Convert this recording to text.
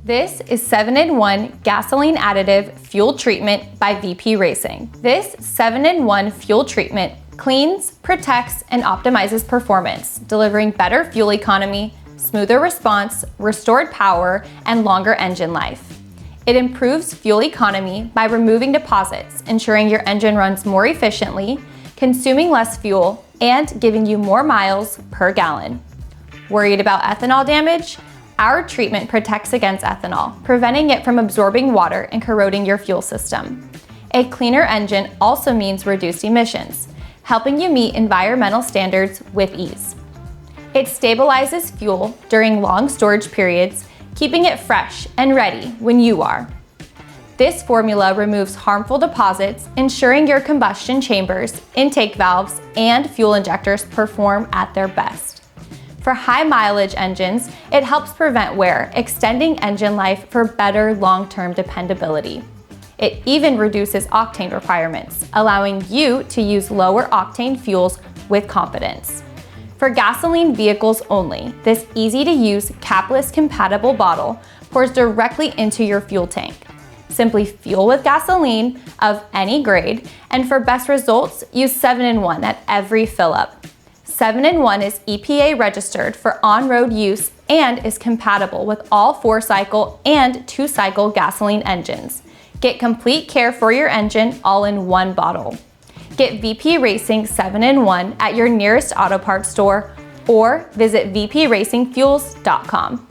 This is 7-in-1 Gasoline Additive Fuel Treatment by VP Racing. This 7-in-1 fuel treatment cleans, protects, and optimizes performance, delivering better fuel economy, smoother response, restored power, and longer engine life. It improves fuel economy by removing deposits, ensuring your engine runs more efficiently, consuming less fuel, and giving you more miles per gallon. Worried about ethanol damage? Our treatment protects against ethanol, preventing it from absorbing water and corroding your fuel system. A cleaner engine also means reduced emissions, helping you meet environmental standards with ease. It stabilizes fuel during long storage periods, keeping it fresh and ready when you are. This formula removes harmful deposits, ensuring your combustion chambers, intake valves, and fuel injectors perform at their best. For high mileage engines, it helps prevent wear, extending engine life for better long-term dependability. It even reduces octane requirements, allowing you to use lower octane fuels with confidence. For gasoline vehicles only, this easy-to-use capless compatible bottle pours directly into your fuel tank. Simply fuel with gasoline of any grade, and for best results, use 7-in-1 at every fill-up. 7-in-1 is EPA registered for on-road use and is compatible with all 4-cycle and 2-cycle gasoline engines. Get complete care for your engine all in one bottle. Get VP Racing 7-in-1 at your nearest auto parts store or visit vpracingfuels.com.